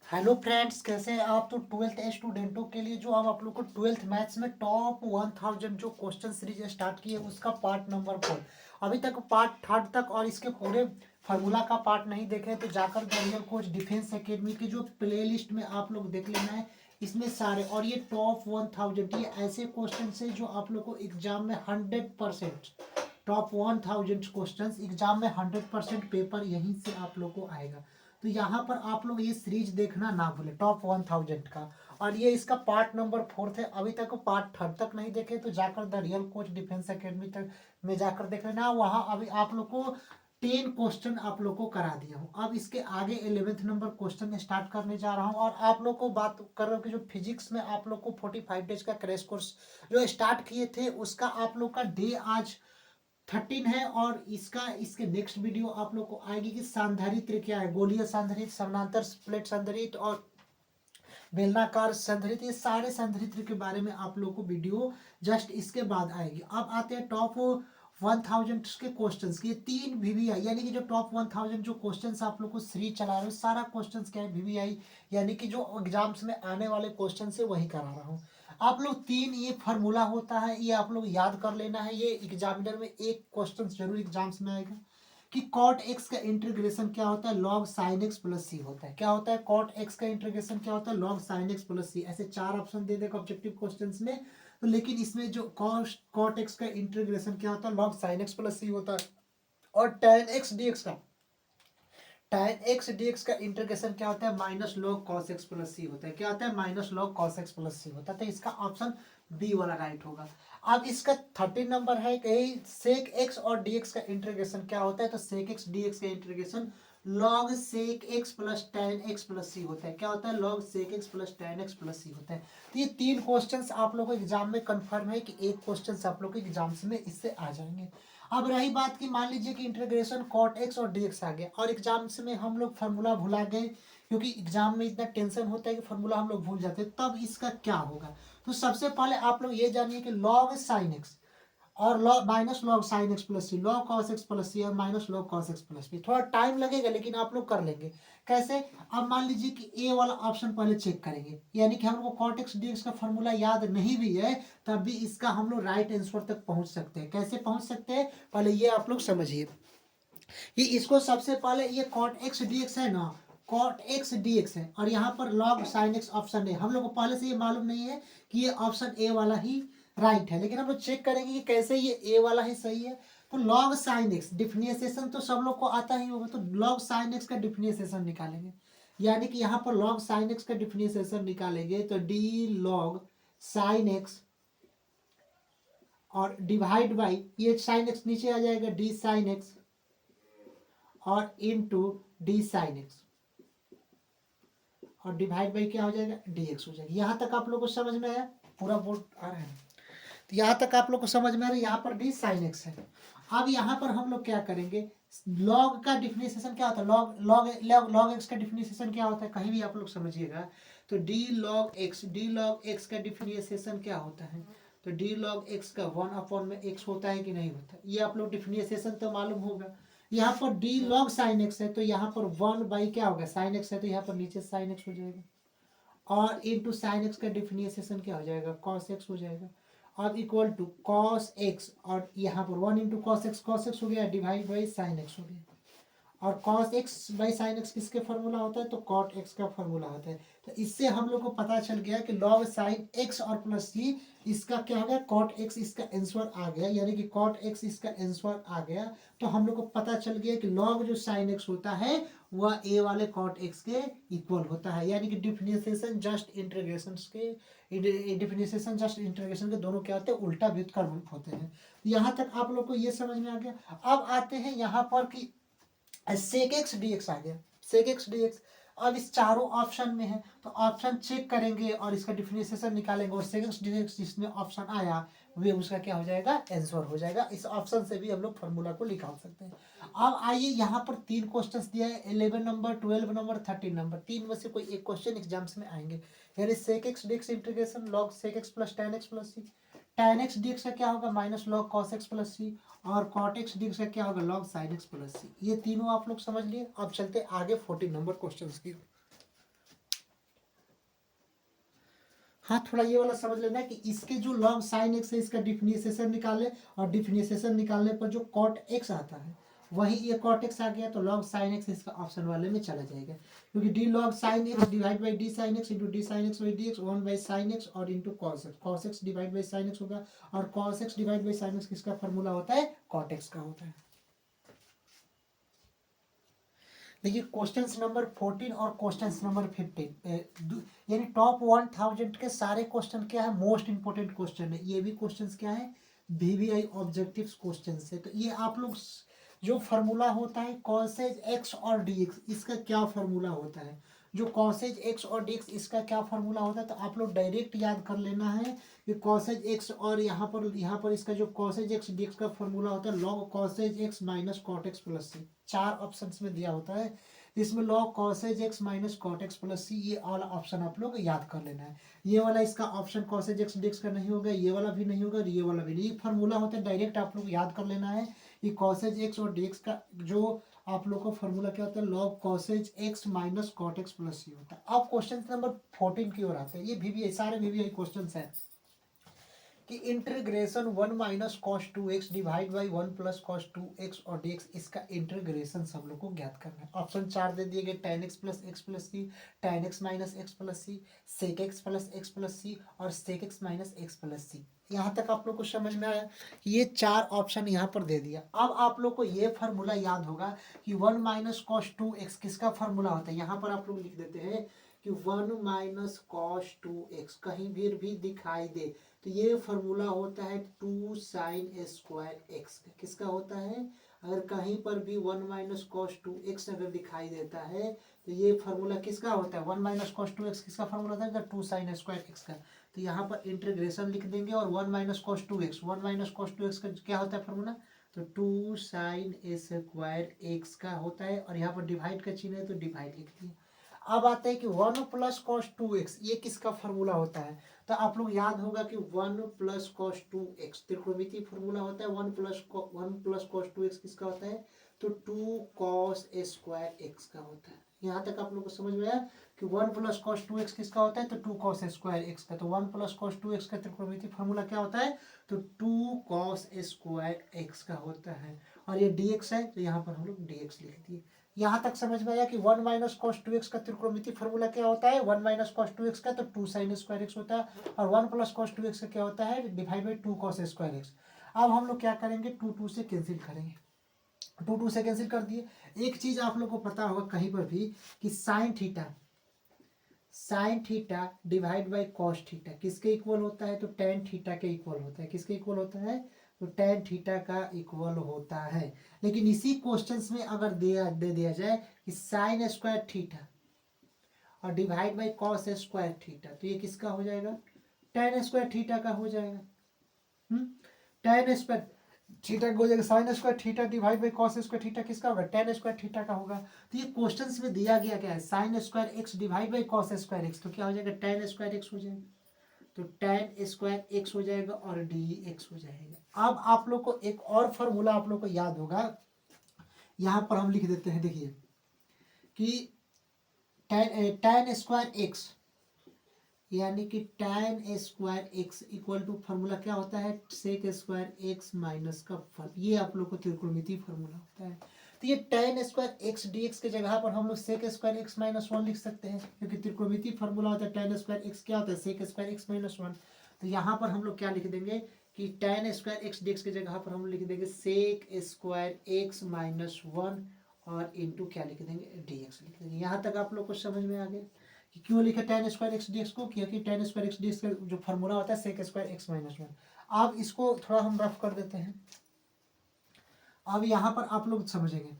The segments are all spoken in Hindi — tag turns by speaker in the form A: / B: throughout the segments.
A: हेलो फ्रेंड्स, कैसे हैं आप। तो ट्वेल्थ स्टूडेंटों के लिए जो हम आप लोग को ट्वेल्थ मैथ्स में टॉप 1000 जो क्वेश्चन सीरीज स्टार्ट की है उसका पार्ट नंबर 4। अभी तक पार्ट थर्ड तक और इसके पूरे फार्मूला का पार्ट नहीं देखे तो जाकर the real coach defence academy की जो प्लेलिस्ट में आप लोग देख लेना है। इसमें सारे और ये टॉप 1000 ये ऐसे क्वेश्चन है जो आप लोग को एग्जाम में 100% टॉप 1000 क्वेश्चंस एग्जाम में 100% पेपर यहीं से आप लोग को आएगा। तो यहाँ पर आप लोग ये सीरीज देखना ना भूलें टॉप 1000 का। और ये इसका पार्ट नंबर 4 है। अभी तक पार्ट थर्ड तक नहीं देखे तो जाकर the real coach defence academy तक में जाकर देख लेना। वहाँ अभी आप लोग को 10 क्वेश्चन आप लोग को करा दिया हूँ। अब इसके आगे 11th नंबर क्वेश्चन स्टार्ट करने जा रहा हूँ। और आप लोग को बात कर रहा हूँ कि जो फिजिक्स में आप लोग को 45 डेज का क्रैश कोर्स जो स्टार्ट किए थे उसका आप लोग का डे आज 13 है। और इसका इसके नेक्स्ट वीडियो आप लोग को आएगी कि सांधारित्र क्या है, गोलीय सांधारित्र, समानांतर प्लेट सांधारित्र और बेलनाकार संधारित्र, ये सारे संधारित्र के बारे में आप लोग को वीडियो जस्ट इसके बाद आएगी। अब आते हैं टॉप 1000 के क्वेश्चंस की। ये 3 वीवीआई यानी कि जो टॉप 1000 जो क्वेश्चंस आप लोग को सीरीज चला रहे हो सारा क्वेश्चंस क्या है वीवीआई यानी कि जो एग्जाम्स में आने वाले क्वेश्चन है वही करा रहा हूँ। आप लोग 3 ये फार्मूला होता है, ये आप लोग याद कर लेना है। ये एग्जामिनर में एक क्वेश्चन जरूर एग्जाम्स में आएगा कि कॉट एक्स का इंटीग्रेशन क्या होता है, log sine x plus c होता है। क्या होता है कॉट एक्स का इंटीग्रेशन, क्या होता है लॉग साइन एक्स प्लस सी। ऐसे 4 ऑप्शन दे देगा ऑब्जेक्टिव क्वेश्चंस में। तो लेकिन इसमें जो कॉट एक्स का इंटीग्रेशन क्या होता है, log sine x plus c होता है। और टेन एक्स डी एक्स का tan एक्स डी एक्स का इंटीग्रेशन क्या होता है, minus log cos x plus c होता है। क्या होता है, minus log cos x plus c होता है। तो इसका ऑप्शन बी वाला राइट होगा। अब इसका 13 नंबर है कि सेक एक्स और डी एक्स का इंटीग्रेशन क्या होता है। तो सेक एक्स डी एक्स का integration log sec x plus tan x plus c होता है। क्या होता है, log sec x plus tan x plus c होता है। तो ये 3 क्वेश्चंस आप लोगों को एग्जाम में कंफर्म है कि एक क्वेश्चन आप लोग के एग्जाम्स में इससे आ जाएंगे। अब रही बात की मान लीजिए कि इंटीग्रेशन कॉट एक्स और डी एक्स आ गया और एग्जाम्स में हम लोग फार्मूला भुला गए, क्योंकि एग्जाम में इतना टेंशन होता है कि फार्मूला हम लोग भूल जाते हैं। तब इसका क्या होगा, तो सबसे पहले आप लोग ये जानिए कि लॉग साइन एक्स और log minus log sine x plus c, log cos x plus c और minus log cos x plus b. थोड़ा टाइम लगेगा लेकिन आप लोग कर लेंगे। कैसे, अब मान लीजिए कि ए वाला ऑप्शन पहले चेक करेंगे, यानी कि हम लोग कॉट एक्स डी एक्स का फॉर्मूला याद नहीं भी है तब भी इसका हम लोग राइट आंसर तक पहुंच सकते हैं। कैसे पहुंच सकते हैं, पहले ये आप लोग समझिए। ये इसको सबसे पहले ये कॉट एक्स डी एक्स है ना, कॉट एक्स डी एक्स है और यहाँ पर लॉग साइन एक्स ऑप्शन है। हम लोग को पहले से ये मालूम नहीं है कि ये ऑप्शन ए वाला ही राइट है, लेकिन हम लोग चेक करेंगे कि कैसे ये ए वाला ही सही है। तो लॉग साइन एक्स डिफरेंशिएशन तो सब लोग को आता ही होगा, तो लॉग साइन एक्स का डिफरेंशिएशन निकालेंगे। यानी कि यहाँ पर लॉग साइन एक्स का डिफरेंशिएशन निकालेंगे तो डी लॉग साइन एक्स और डिवाइड बाई ये साइन एक्स नीचे आ जाएगा डी साइन एक्स और इनटू डी साइन एक्स और डिवाइड बाई क्या हो जाएगा, डी एक्स हो जाएगा। यहाँ तक आप लोग को समझ में आया, पूरा बोर्ड आ रहा है। तो यहाँ तक आप लोग को समझ में आ रहा है, यहाँ पर डी साइन एक्स है। अब यहाँ पर हम लोग क्या करेंगे, लॉग का डिफरेंशिएशन क्या होता है, log log log log x का डिफरेंशिएशन क्या होता है, कहीं भी आप लोग समझिएगा। तो डी लॉग एक्स का डिफरेंशिएशन क्या होता है, तो डी लॉग एक्स का 1 में एक्स होता है कि नहीं होता, ये आप लोग डिफरेंशिएशन तो मालूम होगा। यहाँ पर डी लॉग साइन एक्स है तो यहाँ पर 1 बाई क्या होगा, साइन एक्स है तो यहाँ पर नीचे साइन एक्स हो जाएगा। और इंटू साइन एक्स का डिफरेंशिएशन क्या हो जाएगा, कॉस एक्स हो जाएगा। अब इक्वल टू कॉस एक्स और यहाँ पर 1 इंटू कॉस एक्स हो गया डिवाइड बाई साइन एक्स हो गया। और cos x by sine x किसके फॉर्मूला होता है, तो cot x का फॉर्मूला होता है। तो इससे हम लोग को पता चल गया कि log साइन x और प्लस सी इसका क्या हो गया, cot x इसका आंसर आ गया, यानी कि cot x इसका आंसर आ गया। तो हम लोग को पता चल गया कि log जो साइन x होता है वह a वाले cot x के इक्वल होता है। यानी कि डिफरेंशिएशन जस्ट इंटीग्रेशन के दोनों क्या होते हैं, उल्टा व्युत्क्रम होते हैं। यहाँ तक आप लोग को ये समझ में आ गया। अब आते हैं यहाँ पर कि सेक एक्स डी एक्स आ गया, सेक एक्स डी एक्स। अब इस चारों ऑप्शन में है तो ऑप्शन चेक करेंगे और इसका डिफरेंशिएशन निकालेंगे और सेक एक्स डी एक्स जिसमें ऑप्शन आया वे उसका क्या हो जाएगा, आंसर हो जाएगा। इस ऑप्शन से भी हम लोग फार्मूला को निकाल सकते हैं। अब आइए यहाँ पर 3 क्वेश्चन दिया है, 11 नंबर, 12 नंबर, 13 नंबर। 3 में से कोई एक क्वेश्चन एग्जाम्स में आएंगे। यानी sec x d x integration log sec x plus tan x plus c, tan x d x का क्या होगा, minus log cos x plus c, और कॉट एक्स डी एक्स का क्या होगा, log sine x plus c. ये तीनों आप लोग समझ लिए। अब चलते आगे 14 नंबर क्वेश्चन की। हाँ, थोड़ा ये वाला समझ लेना कि इसके जो लॉग साइन एक्स है इसका डिफरेंशिएशन निकाले, और डिफरेंशिएशन निकालने पर जो कॉट एक्स आता है वही ये कॉट एक्स आ गया, तो लॉग साइन एक्स इसका ऑप्शन वाले में चला जाएगा, क्योंकि d log sine x divide by d sine x into d sine x by d x one by sine x और into cos x divide by sine x होगा, और cos x divide by sine x किसका फॉर्मूला होता है, कॉट एक्स का होता है। देखिए क्वेश्चन नंबर 14 और क्वेश्चन नंबर 15 यानी टॉप 1000 के सारे क्वेश्चन क्या है, मोस्ट इंपोर्टेंट क्वेश्चन है, ये भी क्वेश्चन क्या है, VVI ऑब्जेक्टिव क्वेश्चन है। तो ये आप लोग जो फार्मूला होता है कॉसेज एक्स और डी एक्स, इसका क्या फार्मूला होता है, जो कॉसेज एक्स और डी एक्स इसका क्या फार्मूला होता है, तो आप लोग डायरेक्ट याद कर लेना है कि कॉसेज एक्स, और यहाँ पर इसका जो कॉसेज एक्स डी एक्स का फार्मूला होता है log cosec x minus cot x plus c, चार ऑप्शंस में दिया होता है, इसमें log cosec x minus cot x plus c, ये वाला ऑप्शन आप लोग याद कर लेना है। ये वाला इसका option causes x d x का नहीं होगा, ये वाला भी नहीं होगा, और ये वाला भी नहीं, ये फार्मूला होता है डायरेक्ट आप लोग याद कर लेना है कि कॉसेज एक्स और डी एक्स का जो आप लोग को फॉर्मूला क्या होता है, log cosec x minus cot x plus c होता है। अब क्वेश्चन नंबर 14 की ओर आते हैं, ये VVI सारे VVI क्वेश्चन हैं कि integration 1 minus cos 2x divide by 1 plus cos 2x और dx, इसका इंटीग्रेशन सब लोग को ज्ञात करना है। ऑप्शन 4 दे दिए गए, tan x plus x plus c, tan x minus x plus c, sec x plus x plus c और sec x minus x plus c. यहाँ तक आप लोग को समझ में आया, ये चार ऑप्शन यहाँ पर दे दिया। अब आप लोग को ये फार्मूला याद होगा कि 1 माइनस कॉस 2x किसका फार्मूला होता है, यहाँ पर आप लोग लिख देते हैं कि 1 माइनस कॉस 2x, कहीं भी दिखाई दे तो ये फार्मूला होता है 2 साइन स्क्वायर एक्स का, किसका होता है, अगर कहीं पर भी 1 माइनस कॉस 2x अगर दिखाई देता है तो ये फार्मूला किसका होता है, 1 माइनस कॉस 2x किसका फार्मूला होता है, 2 साइन स्क्वायर एक्स का। तो यहाँ पर इंटीग्रेशन लिख देंगे, और 1 minus cos 2x, 1 minus cos 2x का क्या होता है फार्मूला, तो 2 साइन स्क्वायर एक्स का होता है, और यहाँ पर डिवाइड का चिन्ह है तो डिवाइड लिख दिया। अब आते हैं कि 1 प्लस कॉस 2x, ये किसका फार्मूला होता है, तो आप लोग याद होगा कि 1 प्लस कॉस 2x त्रिकोणमितीय फार्मूला होता है, 1 प्लस कॉस 2x किसका होता है, तो 2 कॉस स्क्वायर एक्स का होता है। यहाँ तक आप लोग को समझ में आया कि 1 प्लस कॉस 2x किसका होता है, तो 2 कॉस स्क्वायर एक्स का। तो 1 प्लस कॉस 2x का त्रिकोणमितीय फार्मूला क्या होता है, तो 2 कॉस स्क्वायर एक्स का होता है, और ये dx है तो यहाँ पर हम लोग dx लिख दिए। यहाँ तक समझ में आया कि 1 माइनस कॉस 2x का त्रिकोणमितीय फार्मूला क्या होता है, 1 माइनस कॉस 2x का तो 2 साइन स्क्वायर एक्स होता है, और 1 प्लस कॉस 2x का क्या होता है, divide by 2 cos square x. अब हम लोग क्या करेंगे, 2 से कैंसिल करेंगे, 2 से कैंसिल कर दिए। एक चीज आप लोग को पता होगा कहीं पर भी कि sine theta divide by cos theta किसके इक्वल होता है, तो टेन थीटा के इक्वल होता है, किसके इक्वल होता है, तो टेन थीटा का इक्वल होता है। लेकिन इसी क्वेश्चंस में अगर दे दिया जाए कि साइन स्क्वायर थीटा और divide by cos square theta, तो ये किसका हो जाएगा, टेन स्क्वायर थीटा का हो जाएगा। टेन स्क्वायर थीटा का हो जाएगा, sine square theta divide by cos square theta किसका होगा, टेन स्क्वायर थीटा का होगा। तो ये क्वेश्चंस में दिया गया क्या है, sign square x divide by cos square x, तो क्या हो जाएगा, टेन स्क्वायर एक्स हो जाएगा, तो टेन स्क्वायर एक्स हो जाएगा और डी एक्स हो जाएगा। अब आप लोग को एक और फार्मूला आप लोग को याद होगा, यहाँ पर हम लिख देते हैं, देखिए कि टेन स्क्वायर एक्स यानी कि tan square x equal to formula क्या होता है, सेक स्क्वायर एक्स माइनस का फल, ये आप लोग को त्रिकोणमितीय फार्मूला होता है। तो ये tan square x d x के जगह पर हम लोग sec square x minus one लिख सकते हैं, क्योंकि त्रिकोणमितीय फार्मूला होता है tan स्क्वायर एक्स क्या होता है, sec square x minus one. तो यहाँ पर हम लोग क्या लिख देंगे कि tan square x d x के जगह पर हम लोग लिख देंगे sec square x minus one, और इंटू क्या लिख देंगे, डी एक्स लिख देंगे। यहाँ तक आप लोग को समझ में आ गया कि क्यों लिखे tan square x d x को, क्योंकि tan square x d x का जो फार्मूला होता है sec square x minus one. अब इसको थोड़ा हम रफ कर देते हैं, अब यहाँ पर आप लोग समझेंगे।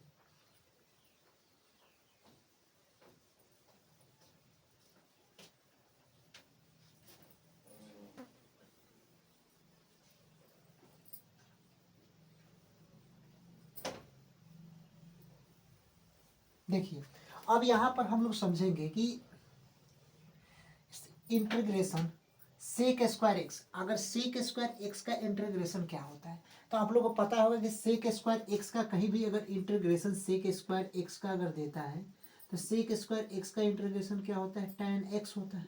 A: देखिए अब यहाँ पर हम लोग समझेंगे कि इंटीग्रेशन सेक स्क्वायर एक्स, अगर सेक स्क्वायर एक्स का इंटीग्रेशन क्या होता है, तो आप लोगों को पता होगा कि सेक स्क्वायर एक्स का कहीं भी अगर इंटीग्रेशन सेक स्क्वायर एक्स का अगर देता है तो सेक स्क्वायर एक्स का इंटीग्रेशन क्या होता है, tan एक्स होता है।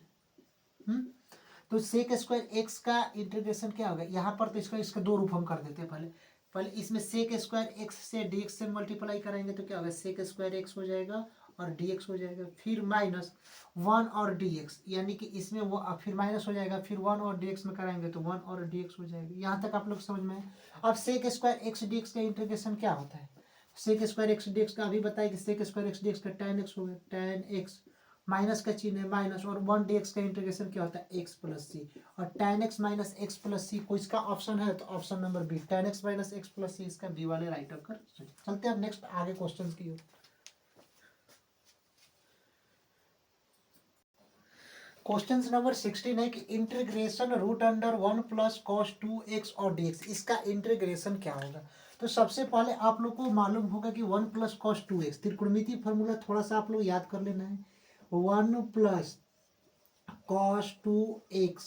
A: तो सेक स्क्वायर एक्स का इंटीग्रेशन क्या होगा, यहाँ पर तो इसका दो रूप हम कर देते हैं। पहले पहले इसमें सेक स्क्वायर एक्स से डी एक्स से मल्टीप्लाई करेंगे तो क्या होगा, सेक स्क्वायर एक्स हो जाएगा और डी एक्स हो जाएगा, फिर माइनस वन और डी एक्स, यानी कि इसमें वो फिर माइनस हो जाएगा, फिर वन और डी एक्स में कराएंगे तो वन और डी एक्स हो जाएगा। यहाँ तक आप लोग समझ में है। अब sec square x d x का इंटीग्रेशन क्या होता है, sec square x d x का अभी बताया कि sec square x d x का tan एक्स हो गया, tan एक्स माइनस का चिन्ह है माइनस, और वन डी एक्स का इंटीग्रेशन क्या होता है, एक्स प्लस सी, और tan x minus x plus c को इसका ऑप्शन है तो option number b, tan x minus x plus c इसका बी वाले राइट कर। चलते हैं अब नेक्स्ट आगे क्वेश्चन की ओर। क्वेश्चन नंबर 16 है कि integration root under one plus cos two x और डी एक्स, इसका इंटीग्रेशन क्या होगा। तो सबसे पहले आप लोग को मालूम होगा कि one plus cos two x त्रिकोणमितीय फॉर्मूला थोड़ा सा आप लोग याद कर लेना है। One plus cos two x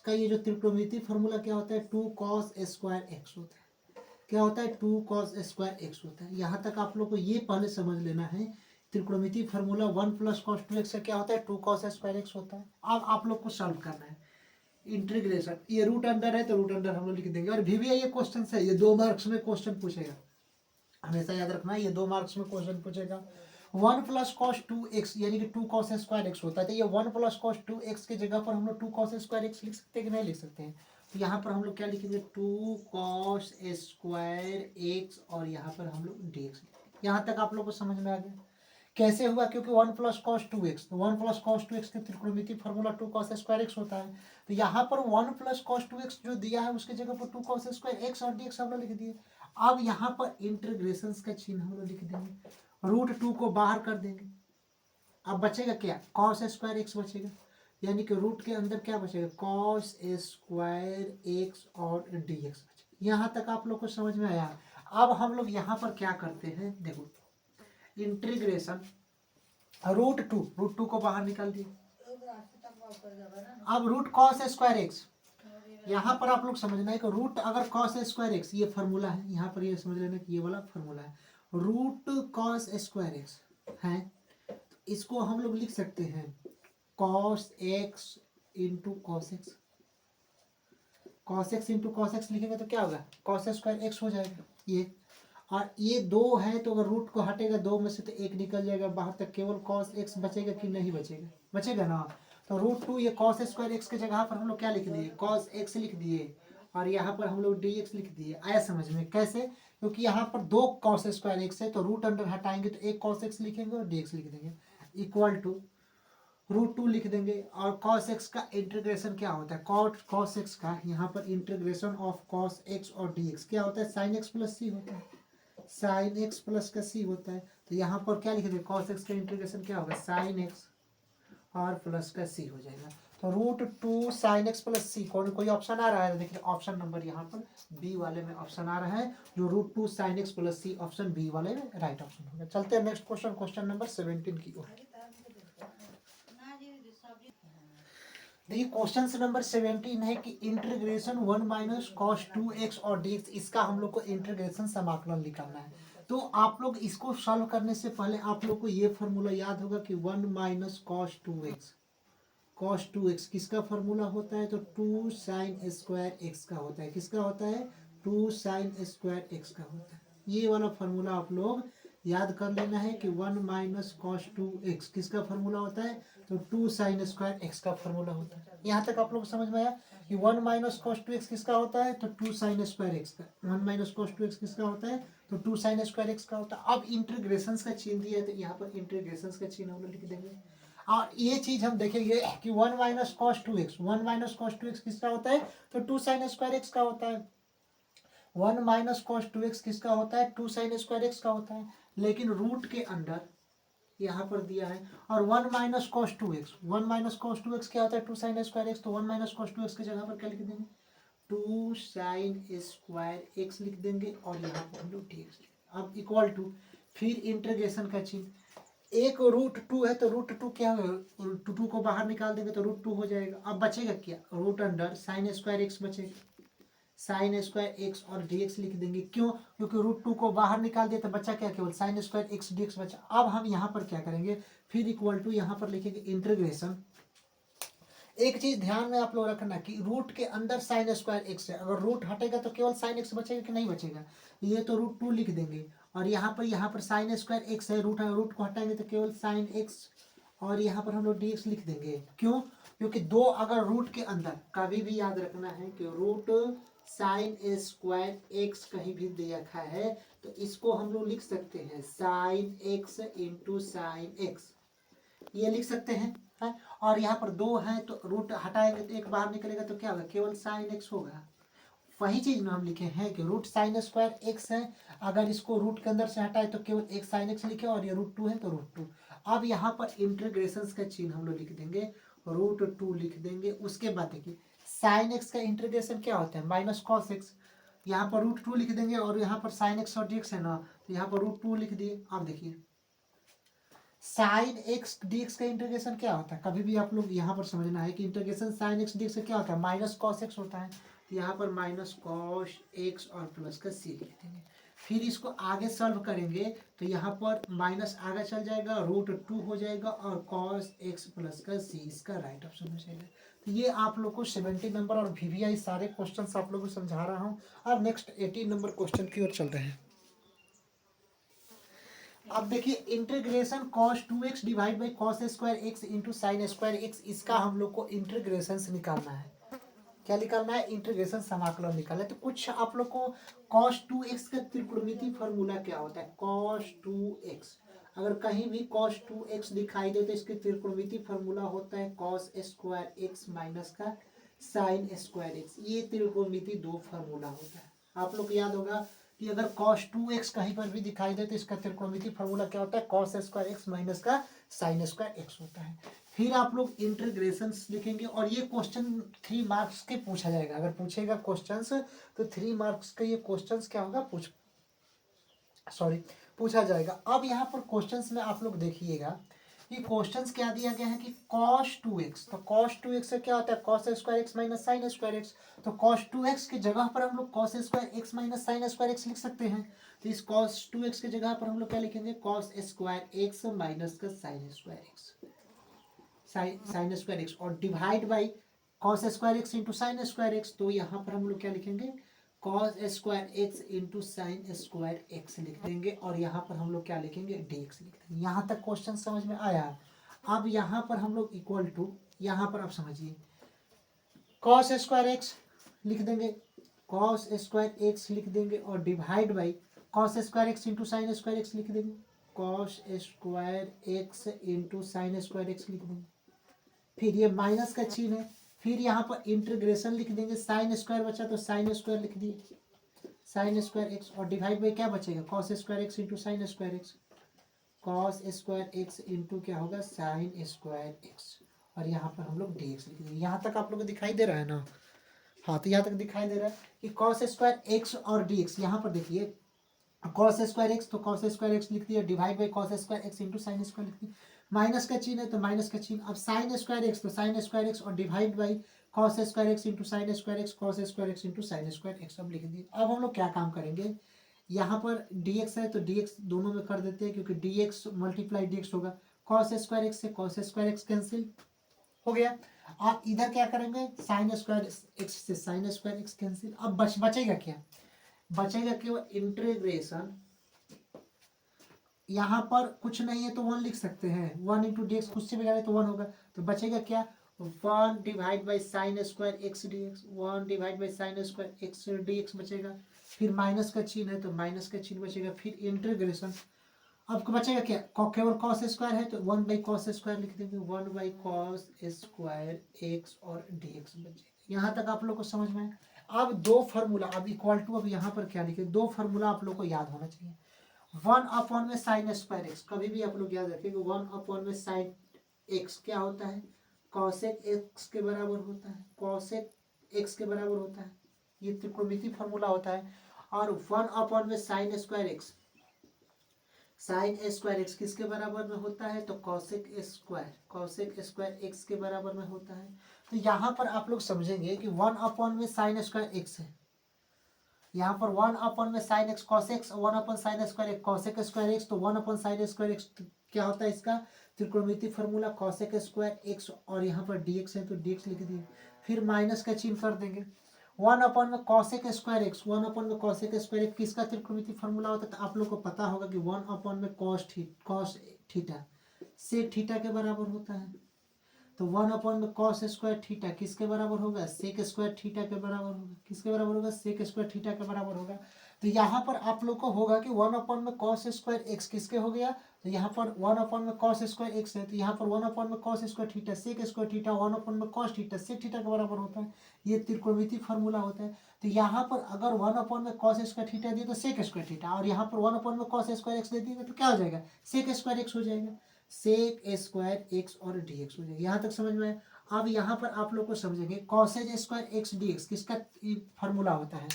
A: का ये जो त्रिकोणमितीय फॉर्मूला क्या होता है, टू कॉस स्क्वायर एक्स होता है। क्या होता है, टू कॉस स्क्वायर एक्स होता है। यहाँ तक आप लोग को ये पहले समझ लेना है, त्रिकोणमितीय formula one plus cos two x का क्या होता है, टू कॉस स्क्वायर एक्स होता है। अब आप लोग को सॉल्व करना है इंटीग्रेशन, ये रूट अंडर है तो रूट अंडर हम लोग लिख देंगे। और VBI ये क्वेश्चन है, ये 2 मार्क्स में क्वेश्चन पूछेगा, हमेशा याद रखना है, ये 2 मार्क्स में क्वेश्चन पूछेगा। One plus cos two x यानी कि टू कॉस स्क्वायर एक्स होता है, तो ये one plus cos two x की जगह पर हम लोग टू कॉस स्क्वायर एक्स लिख सकते हैं कि नहीं लिख सकते हैं। तो यहाँ पर हम लोग क्या लिखेंगे, टू कॉस स्क्वायर एक्स, और यहाँ पर हम लोग डी एक्स। यहाँ तक आप लोग को समझ में आ गया कैसे हुआ, क्योंकि one plus cos two x, तो one plus cos two x की त्रिकोणमितीय formula two cos square x होता है। तो यहाँ पर one plus cos two x जो दिया है उसकी जगह पर टू कॉस स्क्वायर एक्स और डी एक्स हम लोग लिख दिए। अब यहाँ पर इंटीग्रेशन का चिन्ह हम लोग लिख देंगे, रूट टू को बाहर कर देंगे। अब बचेगा क्या, कॉस स्क्वायर एक्स बचेगा, यानी कि रूट के अंदर क्या बचेगा, कॉस स्क्वायर एक्स और डी एक्स बचेगा। यहाँ तक आप लोग को समझ में आया। अब हम लोग यहाँ पर क्या करते हैं, देखो इंटीग्रेशन रूट टू को बाहर निकाल दिए। अब रूट कॉस स्क्वायर एक्स, यहाँ पर आप लोग समझना है कि रूट अगर कॉस स्क्वायर एक्स, ये फॉर्मूला है, यहाँ पर ये समझ लेना कि ये वाला फॉर्मूला है, रूट कॉस स्क्वायर एक्स है, तो इसको हम लोग लिख सकते हैं cos x into cos x. Cos x into cos x लिखेंगे तो क्या होगा, कॉस स्क्वायर एक्स हो जाएगा ये, और ये दो है तो अगर रूट को हटेगा दो में से तो एक निकल जाएगा बाहर, तक केवल कॉस एक्स बचेगा कि नहीं बचेगा, बचेगा ना। तो रूट टू ये कॉस स्क्वायर एक्स की जगह पर हम लोग क्या लिख दिए, कॉस एक्स लिख दिए, और यहाँ पर हम लोग डी एक्स लिख दिए। आया समझ में कैसे, क्योंकि यहाँ पर दो कॉस स्क्वायर एक्स है तो रूट अंडर हटाएंगे तो एक कॉस एक्स लिखेंगे और डी एक्स लिख देंगे, इक्वल टू रूट टू लिख देंगे। और कॉस एक्स का इंटीग्रेशन क्या होता है, कॉस एक्स का यहाँ पर इंटीग्रेशन ऑफ कॉस एक्स और डी एक्स क्या होता है, साइन एक्स प्लस सी होता है, साइन एक्स प्लस का सी होता है। तो यहाँ पर क्या लिख देंगे, कॉस एक्स का इंटीग्रेशन क्या होगा, साइन एक्स और प्लस का सी हो जाएगा। तो root two sine x plus c, कोई ऑप्शन आ रहा है, देखिए ऑप्शन नंबर यहाँ पर बी वाले में ऑप्शन आ रहा है, जो root two sine x plus c option b वाले में राइट ऑप्शन होगा। चलते हैं नेक्स्ट क्वेश्चन, क्वेश्चन नंबर 17 की ओर। देखिए क्वेश्चन नंबर 17 है कि integration one minus cos two x और डी एक्स, इसका हम लोग को इंटीग्रेशन समाकलन निकालना है। तो आप लोग इसको सॉल्व करने से पहले आप लोग को ये फॉर्मूला याद होगा कि one minus cos two x, cos two x किसका फॉर्मूला होता है, तो टू साइन स्क्वायर एक्स का होता है। किसका होता है, टू साइन स्क्वायर एक्स का होता है। ये वाला फॉर्मूला आप लोग याद कर लेना है कि one minus cos two x किसका फॉर्मूला होता है, तो टू साइन स्क्वायर एक्स का फॉर्मूला होता है। यहाँ तक आप लोग समझ में आया कि one minus cos two x किसका होता है, तो टू साइन स्क्वायर एक्स का, one minus cos two x किसका होता है, तो टू साइन स्क्वायर एक्स का होता है। अब इंटीग्रेशन का चिन्ह दिया है तो यहाँ पर इंटीग्रेशन का चिन्ह हम लोग लिख देंगे। और ये चीज हम देखेंगे कि one minus cos two x, one minus cos two x किसका होता है, तो टू साइन स्क्वायर एक्स का होता है। One minus cos two x किसका होता है, टू साइन स्क्वायर एक्स का होता है। लेकिन रूट के अंदर यहाँ पर दिया है, और one minus cos two x, one minus cos two x क्या होता है, टू साइन स्क्वायर एक्स। तो one minus cos two x की जगह पर क्या लिख देंगे, टू साइन स्क्वायर एक्स लिख देंगे, और यहाँ पर हम लोग डी एक्स। अब इक्वल टू फिर इंटीग्रेशन का चिन्ह, एक रूट टू है तो रूट टू क्या होगा, टू को बाहर निकाल देंगे तो रूट टू हो जाएगा। अब बचेगा क्या, root under sine square x बचेगा, साइन स्क्वायर एक्स और डी एक्स लिख देंगे। क्यों, क्योंकि रूट टू को बाहर निकाल दिया तो बचा क्या, केवल sign square x d x बचा। अब हम यहाँ पर क्या करेंगे, फिर इक्वल टू यहाँ पर लिखेंगे इंटीग्रेशन, एक चीज ध्यान में आप लोग रखना कि रूट के अंदर साइन स्क्वायर एक्स है, अगर रूट हटेगा तो केवल साइन एक्स बचेगा कि नहीं बचेगा, ये तो रूट टू लिख देंगे। और यहाँ पर साइन स्क्वायर एक्स है, रूट को हटाएंगे तो केवल साइन एक्स, और यहाँ पर हम लोग डी एक्स लिख देंगे। क्यों? क्योंकि दो अगर रूट के अंदर कभी भी याद रखना है कि रूट साइन स्क्वायर एक्स कहीं भी दे रखा है तो इसको हम लोग लिख सकते हैं sign x into sine x, ये लिख सकते हैं है? और यहाँ पर दो है तो रूट हटाएंगे तो एक बाहर निकलेगा तो क्या होगा, केवल साइन एक्स होगा। वही चीज में हम लिखे हैं कि रूट साइन स्क्वायर एक्स है, अगर इसको रूट के अंदर से हटाए तो केवल एक साइन एक्स लिखे, और ये रूट टू है तो रूट टू। अब यहाँ पर इंटीग्रेशन का चिन्ह हम लोग लिख देंगे, रूट टू लिख देंगे। उसके बाद देखिए साइन एक्स का इंटीग्रेशन क्या होता है, माइनस कॉस एक्स, यहाँ पर रूट टू लिख देंगे, और यहाँ पर साइन एक्स और डी एक्स है ना तो यहाँ पर रूट टू लिख दिए। अब देखिए साइन एक्स डी एक्स का इंटीग्रेशन क्या होता है, कभी भी आप लोग यहाँ पर समझना है कि integration sine x d x का क्या होता है, माइनस कॉस एक्स होता है। तो यहाँ पर माइनस कॉस एक्स और प्लस का सी लिख देंगे। फिर इसको आगे सॉल्व करेंगे तो यहाँ पर माइनस आगे चल जाएगा, रूट टू हो जाएगा, और कॉस एक्स प्लस का सी इसका राइट ऑप्शन हो जाएगा। तो ये आप लोग को 70 नंबर और वीवीआई सारे क्वेश्चन आप लोगों को समझा रहा हूँ। अब नेक्स्ट 18 नंबर क्वेश्चन की ओर चलते हैं। अब देखिए integration cos two x divide by cos square x into sine square x, इसका हम लोग को इंटीग्रेशन से निकालना है। क्या निकालना है, इंटीग्रेशन समाकलन निकालना है। तो कुछ आप लोग को कॉस टू एक्स का त्रिकोणमिति फॉर्मूला क्या होता है, कॉस टू एक्स, अगर कहीं भी कॉस टू एक्स दिखाई दे तो इसके त्रिकोणमिति फॉर्मूला होता है कॉस स्क्वायर एक्स माइनस का साइन स्क्वायर एक्स। ये त्रिकोणमिति दो फार्मूला होता है। आप लोग को याद होगा कि अगर cos 2x कहीं पर भी दिखाई दे तो इसका त्रिकोणमिति फार्मूला क्या होता है, cos स्क्वायर एक्स माइनस का साइन स्क्वायर एक्स होता है। फिर आप लोग इंटीग्रेशन लिखेंगे, और ये क्वेश्चन 3 मार्क्स के पूछा जाएगा। अगर पूछेगा क्वेश्चंस तो 3 मार्क्स का ये क्वेश्चंस क्या होगा, पूछा जाएगा। अब यहाँ पर क्वेश्चंस में आप लोग देखिएगा कि क्वेश्चंस क्या दिया गया है कि cos 2x, तो cos 2x से क्या होता है, cos square x minus sign square x. तो cos 2x की जगह पर हम लोग cos square x minus sign square x लिख सकते हैं। तो इस cos 2x की जगह पर हम लोग क्या लिखेंगे, cos स्क्वायर एक्स माइनस का sine square x, sine square x, और divide by cos square x into sine square x. तो यहाँ पर हम लोग क्या लिखेंगे, cos square x into sine square x लिख देंगे, और यहाँ पर हम लोग क्या लिखेंगे, dx लिख देंगे। यहाँ तक क्वेश्चन समझ में आया। अब यहाँ पर हम लोग इक्वल टू, यहाँ पर आप समझिए cos स्क्वायर एक्स लिख देंगे, cos स्क्वायर एक्स लिख देंगे, और divide by cos square x into sine square x लिख देंगे, cos square x into sine square x लिख देंगे। फिर ये माइनस का चिन्ह है, फिर यहाँ पर इंटीग्रेशन लिख देंगे, साइन स्क्वायर बचा तो साइन स्क्वायर लिख दिए, साइन स्क्वायर एक्स, और डिवाइड बाई क्या बचेगा, cos square x into sine square x, cos square x into क्या होगा, साइन स्क्वायर एक्स, और यहाँ पर हम लोग डी एक्स लिख देंगे। यहाँ तक आप लोग को दिखाई दे रहा है ना, हाँ तो यहाँ तक दिखाई दे रहा है कि कॉस स्क्वायर एक्स और डी एक्स। यहाँ पर देखिए कॉस स्क्वायर एक्स तो कॉस स्क्वायर एक्स लिख दिया, divide by cos square x into sine square लिख दिया, माइनस का चिन्ह है तो माइनस का चिन्ह। अब साइन स्क्वायर एक्स तो साइन स्क्वायर एक्स, और divide by cos square x into sine square x, cos square x into sine square x. अब लिख दिए। अब हम लोग क्या काम करेंगे, यहाँ पर dx है तो dx दोनों में कर देते हैं, क्योंकि dx मल्टीप्लाई dx होगा, कॉस स्क्वायर एक्स से कॉस स्क्वायर एक्स कैंसिल हो गया। आप इधर क्या करेंगे, साइन स्क्वायर एक्स से साइन स्क्वायर एक्स कैंसिल। अब बचेगा क्या, बचेगा केवल इंटीग्रेशन, यहाँ पर कुछ नहीं है तो 1 लिख सकते हैं, 1 इंटू डी एक्स खुद से मिला तो 1 होगा। तो बचेगा क्या, 1 divide by sign square x d x, 1 divide by sign square x d x बचेगा। फिर माइनस का चिन्ह है तो माइनस का चिन्ह बचेगा, फिर इंटीग्रेशन। अब बचेगा क्या, केवल कॉस स्क्वायर है तो 1 बाई कॉस स्क्वायर लिख देंगे, 1 बाई कॉस स्क्वायर एक्स और डी एक्स बचेगा। यहाँ तक आप लोग को समझ में आया। अब दो फार्मूला, अब इक्वल टू, अब यहाँ पर क्या लिखे, दो फार्मूला आप लोग को याद होना चाहिए। 1 में साइन स्क्वायर एक्स, कभी भी आप लोग याद रखेंगे 1 में साइन एक्स क्या होता है, कॉसेक एक्स के बराबर होता है, कॉसेक एक्स के बराबर होता है, ये त्रिकोणमिति फॉर्मूला होता है। और 1 में sign square x, sine square x किसके बराबर में होता है, तो कॉसेक स्क्वायर एक्स के बराबर में होता है। तो यहाँ पर आप लोग समझेंगे कि 1 में साइन स्क्वायर एक्स है, यहाँ पर 1 में sine x cos x, 1 sign square x cosec square x, तो 1 साइन स्क्वायर एक्स क्या होता है इसका त्रिकोणमिति फार्मूला कॉसेक स्क्वायर एक्स और यहाँ पर डी एक्स है तो डी एक्स लिख दिए, फिर माइनस का चिन्ह कर देंगे। 1 में कॉसेक स्क्वायर एक्स, 1 में कॉसेक स्क्वायर एक्स किसका त्रिकोणमिति फार्मूला होता है, तो आप लोग को पता होगा कि 1 में कॉस थीटा सेक थीटा के बराबर होता है। तो 1 में कॉस स्क्वायर थीटा किसके बराबर होगा, सेक स्क्वायर थीटा के बराबर होगा। किसके बराबर होगा, सेक स्क्वायर थीटा के बराबर होगा। तो यहाँ पर आप लोग को होगा कि 1 में कॉस स्क्वायर एक्स किसके हो गया, तो यहाँ पर 1 में कॉस स्क्वायर एक्स है, तो यहाँ पर 1 में cos square theta sec square theta 1 में कॉस थीटा सेक थीटा के बराबर होता है। ये त्रिकोणमिति फार्मूला होता है। तो यहाँ पर अगर 1 में कॉस स्क्वायर थीटा दिए तो सेक स्क्वायर थीटा, और यहाँ पर 1 में कॉस स्क्वायर एक्स दे दिए तो क्या हो जाएगा, सेक स्क्वायर एक्स हो जाएगा। सेक स्क्वायर एक्स और डी एक्स हो जाएगा। यहाँ तक समझ में। अब यहाँ पर आप लोग को समझेंगे cosec square x d x किसका फार्मूला होता है।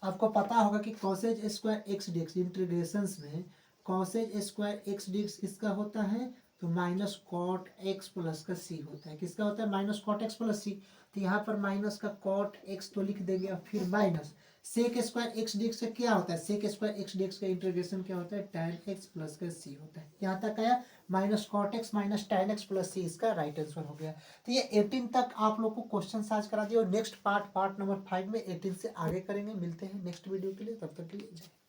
A: आपको पता होगा कि cosec square x d x integrations में cosec square x d x किसका होता है, तो माइनस कॉट एक्स प्लस का सी होता है। किसका होता है, माइनस कॉट एक्स प्लस सी। तो यहाँ पर माइनस का कॉट एक्स तो लिख देंगे और फिर minus sec square x d x का क्या होता है, sec square x d x का इंटीग्रेशन क्या होता है, टैन एक्स प्लस का सी होता है। यहाँ तक आया, minus cot x minus tan x plus c इसका राइट आंसर हो गया। तो ये 18 तक आप लोग को क्वेश्चन आज करा दिया और नेक्स्ट पार्ट नंबर 5 में 18 से आगे करेंगे। मिलते हैं नेक्स्ट वीडियो के लिए, तब तक के लिए जय।